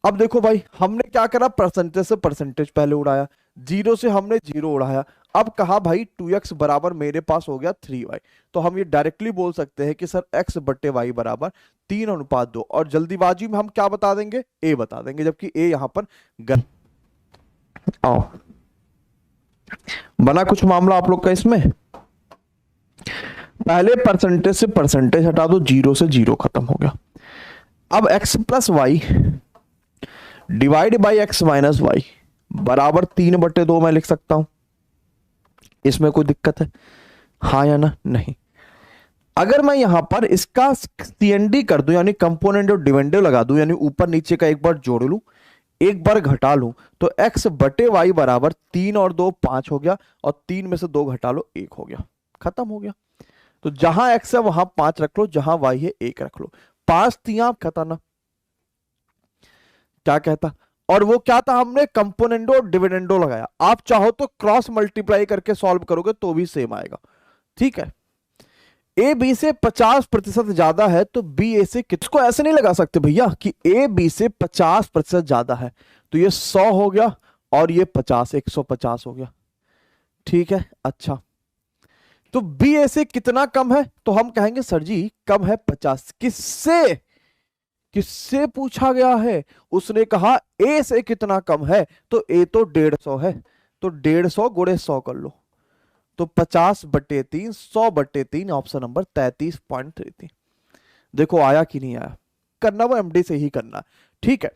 अब देखो भाई, हमने क्या करा, परसेंटेज से परसेंटेज पहले उड़ाया, जीरो से हमने जीरो उड़ाया। अब कहा भाई 2x बराबर मेरे पास हो गया 3y। तो हम ये डायरेक्टली बोल सकते हैं कि सर x बट्टे y बराबर 3:2। और जल्दीबाजी में हम क्या बता देंगे, a बता देंगे, जबकि a यहां पर आओ, बना कुछ मामला आप लोग का इसमें। पहले परसेंटेज से परसेंटेज हटा दो, जीरो से जीरो खत्म हो गया। अब x plus y divide by x minus y बराबर 3/2 मैं लिख सकता हूं। इसमें कोई दिक्कत है, हाँ या ना? नहीं। अगर मैं यहां पर इसका सीएनडी कर दूं, यानी कंपोनेंट और डिविडेंड लगा दूं, यानी ऊपर नीचे का एक बार जोड़ लूं, एक बार घटा लूं, तो x बटे वाई बराबर 3 और 2 5 हो गया, और 3 में से 2 घटा लो 1 हो गया, खत्म हो गया। तो जहां x है वहां 5 रख लो, जहां y है 1 रख लो। 5 तिया कहता ना, क्या कहता? और वो क्या था, हमने कंपोनेंडो और डिविडेंडो लगाया। आप चाहो तो क्रॉस मल्टीप्लाई करके सॉल्व करोगे तो भी सेम आएगा, ठीक है। ए बी से 50% ज्यादा है तो बी ए से, किसको ऐसे नहीं लगा सकते भैया कि ए बी से 50% ज्यादा है, तो ये 100 हो गया और ये 50, 150 हो गया, ठीक है। अच्छा, तो बी ए से कितना कम है, तो हम कहेंगे सर जी कम है 50। किससे, किससे पूछा गया है? उसने कहा ए से कितना कम है, तो ए तो 150 है, तो 150 गुणे 100 कर लो, तो 50/3, 100/3, ऑप्शन नंबर 33.33। देखो आया कि नहीं आया, करना वो एमडी से ही करना, ठीक है।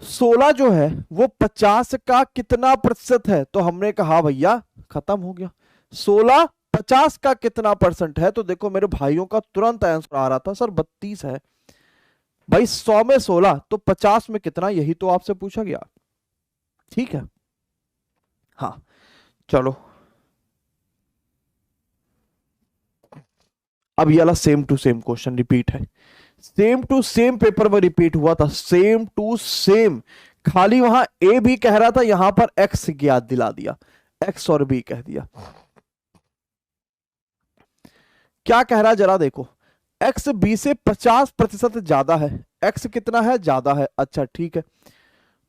16 जो है वो 50 का कितना प्रतिशत है, तो हमने कहा भैया खत्म हो गया। 16 50 का कितना परसेंट है, तो देखो मेरे भाइयों का तुरंत आंसर आ रहा था सर 32 है। भाई 100 में 16 तो 50 में कितना, यही तो आपसे पूछा गया, ठीक है। हाँ चलो, अब ये वाला same to same question repeat है, सेम टू सेम पेपर में रिपीट हुआ था, सेम टू सेम। खाली वहां ए भी कह रहा था, यहां पर एक्स की याद दिला दिया, एक्स और बी कह दिया। क्या कह रहा है जरा देखो, एक्स बी से 50% ज्यादा है, एक्स कितना है, ज्यादा है, अच्छा ठीक है।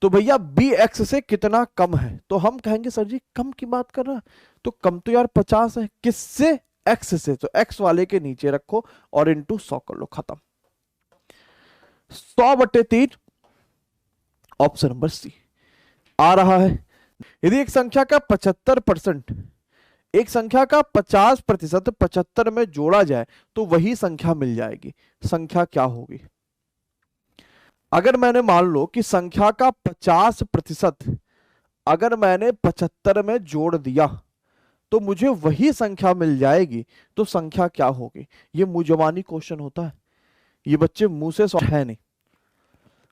तो भैया बी एक्स से कितना कम है, तो हम कहेंगे सर जी कम की बात कर रहा है, तो कम तो यार 50 है, किससे, एक्स से, तो एक्स वाले के नीचे रखो और इंटू 100 कर लो, खत्म। 100/3, ऑप्शन नंबर सी आ रहा है। यदि एक संख्या का 75%, एक संख्या का 50% 75 में जोड़ा जाए तो वही संख्या मिल जाएगी, संख्या क्या होगी? अगर मैंने मान लो कि संख्या का 50% अगर मैंने 75 में जोड़ दिया तो मुझे वही संख्या मिल जाएगी, तो संख्या क्या होगी? ये मुंह क्वेश्चन होता है, ये बच्चे मुंह से है नहीं।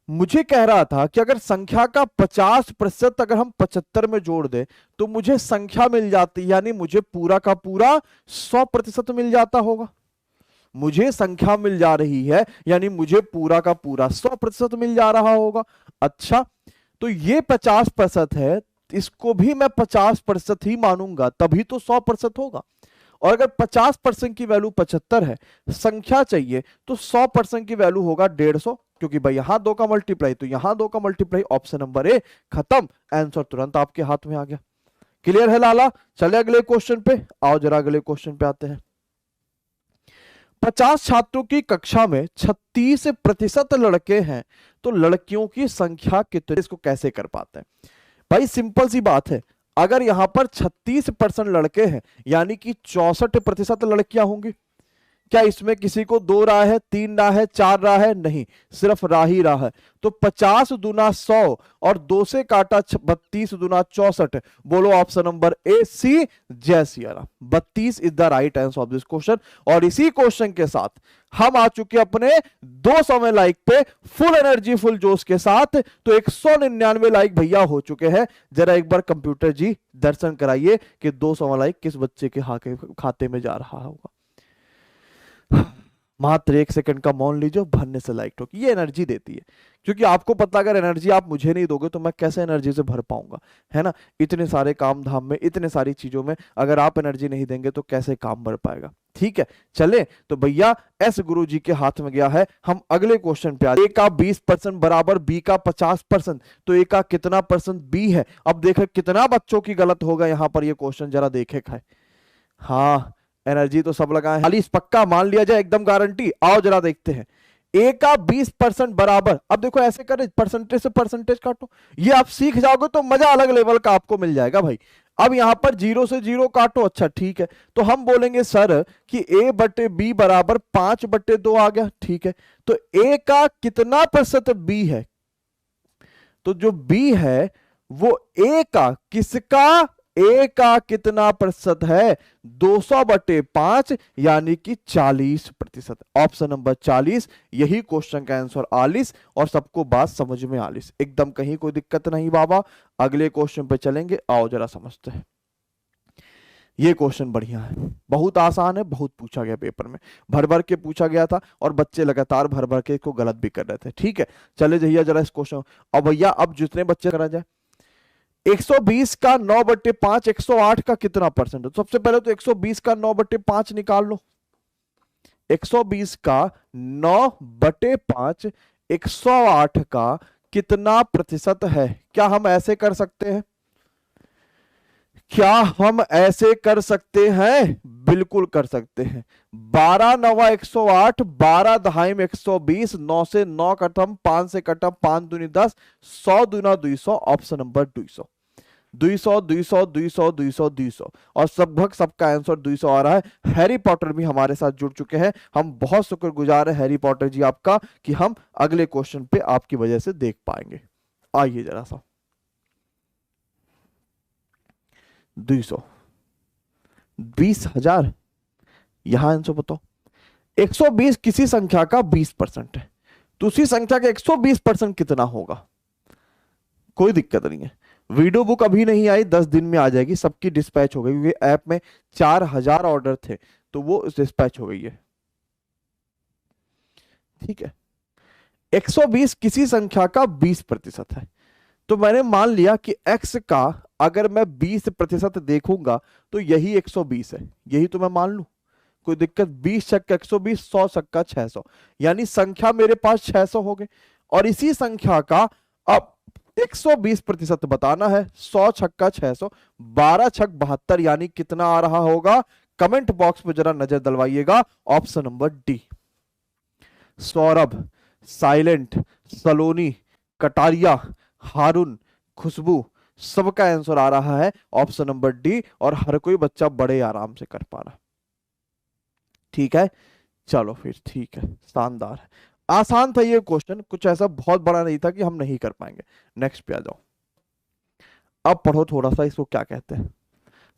मुझे कह रहा था कि अगर संख्या का 50% अगर हम 75 में जोड़ दें तो मुझे संख्या मिल जाती, यानी मुझे पूरा का पूरा 100% मिल जाता होगा। मुझे संख्या मिल जा रही है यानी मुझे पूरा का पूरा 100% मिल जा रहा होगा। अच्छा, तो ये 50% है, इसको भी मैं 50% ही मानूंगा, तभी तो 100% होगा। और अगर 50% की वैल्यू 75 है, संख्या चाहिए, तो 100% की वैल्यू होगा 150, क्योंकि भाई यहां 2 का मल्टीप्लाई तो यहां 2 का मल्टीप्लाई, ऑप्शन नंबर ए, खत्म, आंसर तुरंत आपके हाथ में आ गया। क्लियर है लाला? चले अगले क्वेश्चन पे, आओ जरा अगले क्वेश्चन पे आते हैं। 50 छात्रों की कक्षा में 36% लड़के हैं, तो लड़कियों की संख्या कितनी, इसको कैसे कर पाते हैं? भाई सिंपल सी बात है, अगर यहां पर 36% लड़के हैं यानी कि 64% लड़कियां होंगी। क्या इसमें किसी को 2 राह है, 3 राह है, 4 राह है? नहीं, सिर्फ राह ही राह है। तो 50 दूना 100 और 2 से काटा 32 दूना 64, बोलो ऑप्शन नंबर ए सी, जय Siya Ram. 32 is the right answer of this question. और इसी क्वेश्चन के साथ हम आ चुके अपने 200 में लाइक पे, फुल एनर्जी फुल जोश के साथ। तो 199 लाइक भैया हो चुके हैं। जरा एक बार कंप्यूटर जी दर्शन कराइए कि 200 लाइक किस बच्चे के खाते में जा रहा होगा। मात्र 1 सेकंड का मौन लीजिए, भरने से लाइट होगी, ये एनर्जी देती है। क्योंकि आपको पता, अगर एनर्जी आप मुझे नहीं दोगे तो मैं कैसे एनर्जी से भर पाऊंगा, है ना। इतने सारे काम धाम में, इतने सारी चीजों में अगर आप एनर्जी नहीं देंगे तो कैसे काम बढ़ पाएगा। ठीक है, चले तो भैया एस गुरु जी के हाथ में गया है। हम अगले क्वेश्चन पे आ, ए का 20% बराबर बी का 50%, तो ए का कितना परसेंट बी है। अब देखे कितना बच्चों की गलत होगा यहाँ पर, ये क्वेश्चन जरा देखे खाए। हाँ, एनर्जी तो सब लगाए, 40 पक्का मान लिया जाए, एकदम गारंटी। आओ जरा देखते हैं, ए का 20% बराबर, अब देखो ऐसे करें, परसेंटेज से परसेंटेज काटो, ये आप सीख जाओगे तो मजा अलग लेवल का आपको मिल जाएगा भाई। अब यहां पर 0 से 0 काटो, अच्छा ठीक है, तो हम बोलेंगे सर कि ए बटे बी बराबर 5/2 आ गया, ठीक है। तो ए का कितना प्रतिशत बी है, तो जो बी है वो ए का किसका, ए का कितना प्रतिशत है, 200/5 यानी कि 40%। ऑप्शन नंबर 40, यही क्वेश्चन का आंसर 40। और सबको बात समझ में 40 एकदम, कहीं कोई दिक्कत नहीं बाबा। अगले क्वेश्चन पे चलेंगे, आओ जरा समझते हैं। ये क्वेश्चन बढ़िया है, बहुत आसान है, बहुत पूछा गया पेपर में, भर भर के पूछा गया था और बच्चे लगातार भर भर के इसको गलत भी कर रहे थे। ठीक है, चले भैया जरा इस क्वेश्चन। अब भैया अब जितने बच्चे करा जाए, 120 का 9/5 108 का कितना परसेंट है। सबसे पहले तो 120 का 9/5 निकाल लो। 120 का 9/5 108 का कितना प्रतिशत है। क्या हम ऐसे कर सकते हैं, क्या हम ऐसे कर सकते हैं, बिल्कुल कर सकते हैं। 12 9 108, 12 दहाई में 120, 9 से 9 कटम, 5 से कटम, 5 दूनी 10, 100 दूना 200, ऑप्शन नंबर 200। 200 200 200 200 200 और लगभग सबका आंसर 200 आ रहा है। हैरी पॉटर भी हमारे साथ जुड़ चुके हैं, हम बहुत शुक्रगुजार हैं हैरी पॉटर जी आपका कि हम अगले क्वेश्चन पे आपकी वजह से देख पाएंगे। आइए जरा सा, 200 20,000, यहां आंसर बताओ। 120 किसी संख्या का 20% है, तो उसी संख्या का 120% कितना होगा। कोई दिक्कत नहीं है, वीडियो बुक अभी नहीं आई, 10 दिन में आ जाएगी, सबकी डिस्पैच हो गई क्योंकि ऐप में 4,000 ऑर्डर थे तो वो डिस्पैच हो गई है। ठीक है, 120 किसी संख्या का 20% है, तो मैंने मान लिया कि x का अगर मैं 20% देखूंगा तो यही 120 है, यही तो मैं मान लू, कोई दिक्कत। 20 छक्का 120, 100 छक्का 600, यानी संख्या मेरे पास 600 हो गए। और इसी संख्या का अब 120% बताना है, 100 छक्का 600, 12 छक 72, यानी कितना आ रहा होगा। कमेंट बॉक्स में जरा नजर दलवाइएगा, option number D. Saurabh, silent, Saloni, Kataria, Haroon, Khushboo, सबका आंसर आ रहा है ऑप्शन नंबर डी, और हर कोई बच्चा बड़े आराम से कर पा रहा। ठीक है, चलो फिर ठीक है, शानदार है, आसान था ये क्वेश्चन, कुछ ऐसा बहुत बड़ा नहीं था कि हम नहीं कर पाएंगे। नेक्स्ट पे आ जाओ, अब पढ़ो थोड़ा सा इसको, क्या कहते हैं।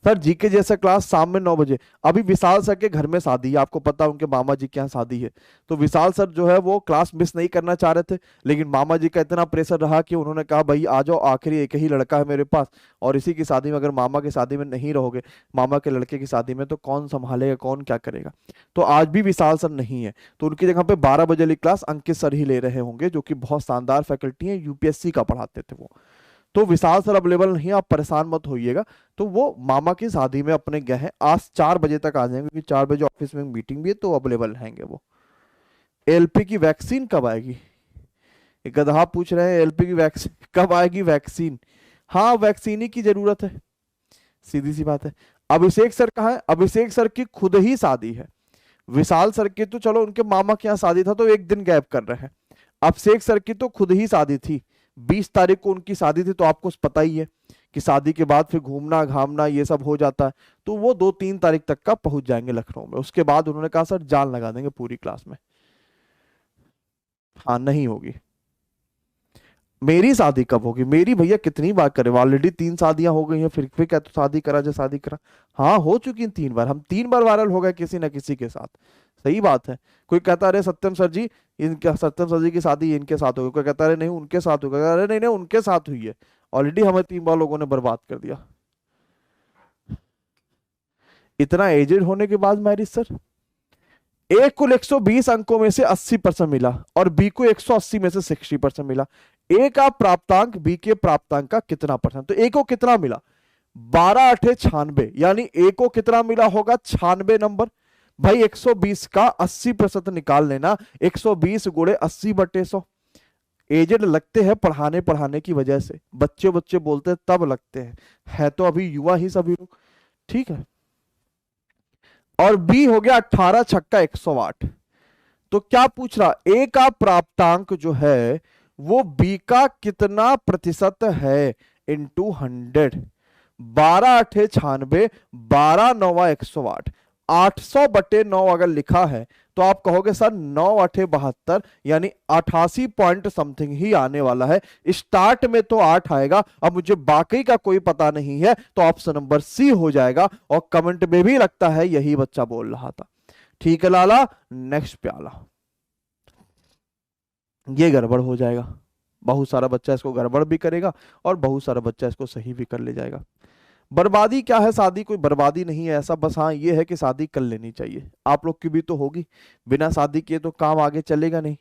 सर जीके जैसा क्लास शाम में 9 बजे। अभी विशाल सर के घर में शादी है, आपको पता है उनके मामा जी के यहाँ शादी है, तो विशाल सर जो है वो क्लास मिस नहीं करना चाह रहे थे, लेकिन मामा जी का इतना प्रेशर रहा कि उन्होंने कहा भाई आ जाओ, आखिरी एक ही लड़का है मेरे पास, और इसी की शादी में अगर मामा की शादी में नहीं रहोगे, मामा के लड़के की शादी में, तो कौन संभालेगा, कौन क्या करेगा। तो आज भी विशाल सर नहीं है, तो उनकी जगह पे 12 बजे वाली क्लास अंकित सर ही ले रहे होंगे, जो कि बहुत शानदार फैकल्टी है, यूपीएससी का पढ़ाते थे वो। तो विशाल सर अवेलेबल नहीं है, आप परेशान मत होइएगा। तो वो मामा की शादी में अपने गए हैं, आज 4 बजे तक आ जाएंगे, क्योंकि 4 बजे ऑफिस में मीटिंग भी है, तो अवेलेबल रहेंगे वो। एलपी की वैक्सीन कब आएगी, एक गधा पूछ रहे हैं, एलपी की वैक्सीन कब आएगी। वैक्सीन, हाँ वैक्सीन ही की जरूरत है, सीधी सी बात है। अभिषेक सर कहाँ है, अभिषेक सर की खुद ही शादी है। विशाल सर की तो चलो उनके मामा के यहाँ शादी था तो एक दिन गैप कर रहे हैं, अभिषेक सर की तो खुद ही शादी थी, 20 तारीख को उनकी शादी थी, तो आपको पता ही है कि शादी के बाद फिर घूमना घामना ये सब हो जाता है, तो वो 2-3 तारीख तक का पहुंच जाएंगे लखनऊ में। उसके बाद उन्होंने कहा सर जान लगा देंगे पूरी क्लास में। हाँ नहीं होगी। मेरी शादी कब होगी, मेरी भैया कितनी बार करे, ऑलरेडी 3 शादियां हो गई हैं, फिर क्या तो शादी करा जो शादी करा। हाँ हो चुकी हैं 3 बार, हम 3 बार वायरल हो गए किसी ना किसी के साथ। सही बात है, कोई कहता अरे सत्यम सर जी, इनका सत्यम सर जी की शादी इनके साथ होगी, कोई कहता अरे नहीं उनके साथ होगा, अरे नहीं नहीं उनके साथ हुई है। ऑलरेडी हमें 3 बार लोगों ने बर्बाद कर दिया। इतना एजेड होने के बाद मैरिज सर, ए को 120 अंकों में से 80% मिला और बी को 180 में से 60% मिला। ए का प्राप्तांक बी के प्राप्तांक का कितना परसेंट? तो ए को कितना मिला? 12 अठे 96, यानी ए को कितना मिला होगा? 96 नंबर। भाई 120 का 80% निकाल लेना, 120 गुणे 80/100। एजेड लगते हैं पढ़ाने पढ़ाने की वजह से, बच्चे बच्चे बोलते हैं तब लगते हैं, है तो अभी युवा ही सभी लोग, ठीक है। और बी हो गया 18 छक्का 108। तो क्या पूछ रहा? ए का प्राप्तांक जो है वो बी का कितना प्रतिशत है इंटू 100। 12 अठे 96, 12 9 108, 800/9 अगर लिखा है तो आप कहोगे सर 9 अठे 72, यानी 88 पॉइंट समथिंग ही आने वाला है। स्टार्ट में तो 8 आएगा, अब मुझे बाकी का कोई पता नहीं है, तो ऑप्शन नंबर सी हो जाएगा। और कमेंट में भी लगता है यही बच्चा बोल रहा था। ठीक है लाला, नेक्स्ट प्याला। ये गड़बड़ हो जाएगा, बहुत सारा बच्चा इसको गड़बड़ भी करेगा और बहुत सारा बच्चा इसको सही भी कर ले जाएगा। बर्बादी क्या है? शादी कोई बर्बादी नहीं है ऐसा, बस हाँ ये है कि शादी कर लेनी चाहिए। आप लोग की भी तो होगी, बिना शादी किए तो काम आगे चलेगा नहीं।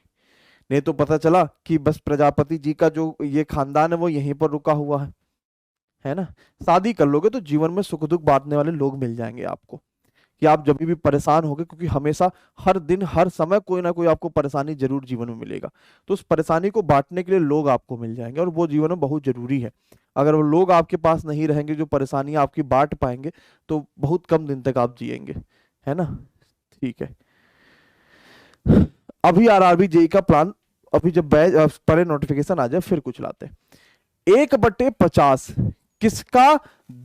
नहीं तो पता चला कि बस प्रजापति जी का जो ये खानदान है वो यहीं पर रुका हुआ है ना। शादी कर लोगे तो जीवन में सुख दुख बांटने वाले लोग मिल जाएंगे आपको, कि आप जब भी परेशान होगे, क्योंकि हमेशा हर दिन हर समय कोई ना कोई आपको परेशानी जरूर जीवन में मिलेगा, तो उस परेशानी को बांटने के लिए लोग आपको मिल जाएंगे और वो जीवन में बहुत जरूरी है। अगर वो लोग आपके पास नहीं रहेंगे जो परेशानियां आपकी बांट पाएंगे, तो बहुत कम दिन तक आप जिएंगे, है ना। ठीक है, अभी आरआरबी जेई का प्लान, अभी जब बैच पहले नोटिफिकेशन आ जाए फिर कुछ लाते हैं। 1/50 किसका?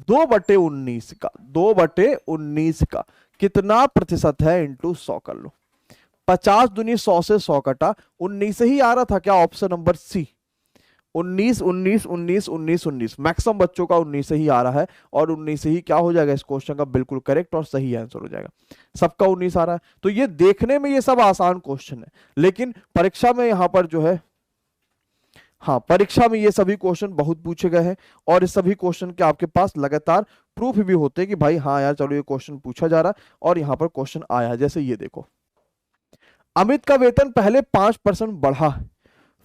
2/19 का। 2/19 का कितना प्रतिशत है इंटू 100 कर लो। 50 दूनी 100 से 100 कटा, 19 से ही आ रहा था क्या? ऑप्शन नंबर सी, 19 19 19 19 19, मैक्सिमम बच्चों का 19 से ही आ रहा है और 19 से ही क्या हो जाएगा इस क्वेश्चन का बिल्कुल करेक्ट और सही आंसर हो जाएगा। सबका 19 आ रहा है, तो ये देखने में ये सब आसान क्वेश्चन है, लेकिन परीक्षा में यहां पर जो है, हाँ परीक्षा में ये सभी क्वेश्चन बहुत पूछे गए हैं और इस सभी क्वेश्चन के आपके पास लगातार प्रूफ भी होते हैं कि भाई हाँ यार चलो ये क्वेश्चन पूछा जा रहा है और यहाँ पर क्वेश्चन आया है। जैसे ये देखो, अमित का वेतन पहले 5% बढ़ा है,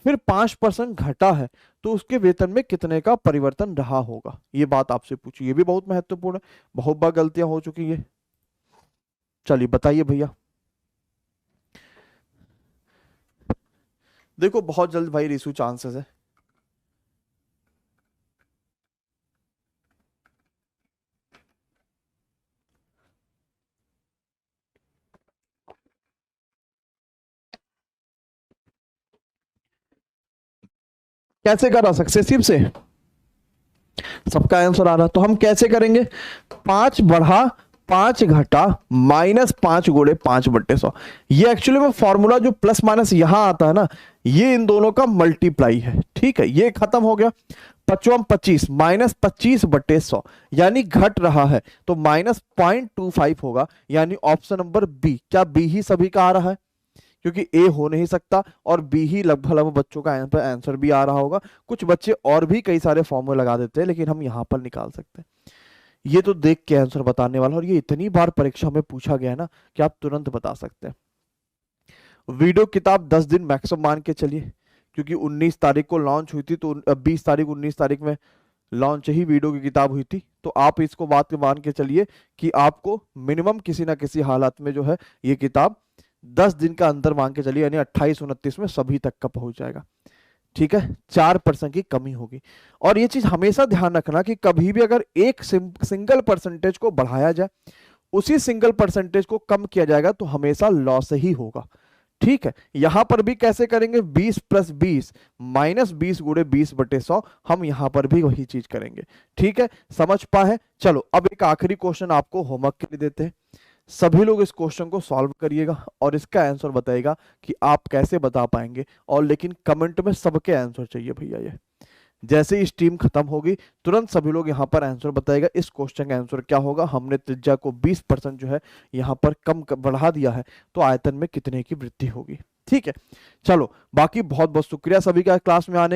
फिर 5% घटा है, तो उसके वेतन में कितने का परिवर्तन रहा होगा? ये बात आपसे पूछी, ये भी बहुत महत्वपूर्ण है, बहुत बार गलतियां हो चुकी है। चलिए बताइए भैया। देखो बहुत जल्द भाई रिसू चांसेस है। कैसे करा? सक्सेसिव से सबका आंसर आ रहा, तो हम कैसे करेंगे? 5 बढ़ा 5 घटा -5 गुणे 5/100। ये एक्चुअली में फॉर्मूला जो प्लस माइनस यहां आता है ना, ये इन दोनों का मल्टीप्लाई है, ठीक है। ये खत्म हो गया, 5 25 -25/100, यानी घट रहा है तो -0.25 होगा, यानी ऑप्शन नंबर बी। क्या बी ही सभी का आ रहा है? क्योंकि ए हो नहीं सकता और बी ही लगभग लगभग बच्चों का आंसर भी आ रहा होगा। कुछ बच्चे और भी कई सारे फॉर्मूले लगा देते हैं, लेकिन हम यहां पर निकाल सकते हैं। ये तो देख के आंसर बताने वाला, और ये इतनी बार परीक्षा में पूछा गया है ना कि आप तुरंत बता सकते हैं। वीडियो किताब 10 दिन मैक्सिमम मान के चलिए, क्योंकि 19 तारीख को लॉन्च हुई थी, तो 20 तारीख 19 तारीख में लॉन्च ही वीडियो की किताब हुई थी, तो आप इसको बात मान के चलिए कि आपको मिनिमम किसी ना किसी हालत में जो है ये किताब 10 दिन का अंतर मान के चलिए, यानी 28 29 में सभी तक का पहुंच जाएगा। ठीक है, 4% की कमी होगी। और ये चीज हमेशा ध्यान रखना कि कभी भी अगर एक सिंगल परसेंटेज को बढ़ाया जाए, उसी सिंगल परसेंटेज को कम किया जाएगा तो हमेशा लॉस ही होगा। ठीक है, यहां पर भी कैसे करेंगे? 20 + 20 -20 गुणे 20/100, हम यहां पर भी वही चीज करेंगे। ठीक है, समझ पाए? चलो अब एक आखिरी क्वेश्चन आपको होमवर्क के लिए देते हैं। सभी लोग इस क्वेश्चन को सॉल्व करिएगा और इसका आंसर बताइएगा कि आप कैसे बता पाएंगे। और लेकिन कमेंट में सबके आंसर चाहिए भैया। ये जैसे ही स्ट्रीम खत्म होगी तुरंत सभी लोग यहाँ पर आंसर बताएगा इस क्वेश्चन का आंसर क्या होगा। हमने त्रिज्या को 20% जो है यहाँ पर कम बढ़ा दिया है, तो आयतन में कितने की वृद्धि होगी। ठीक है, चलो बाकी बहुत बहुत शुक्रिया सभी का क्लास में आने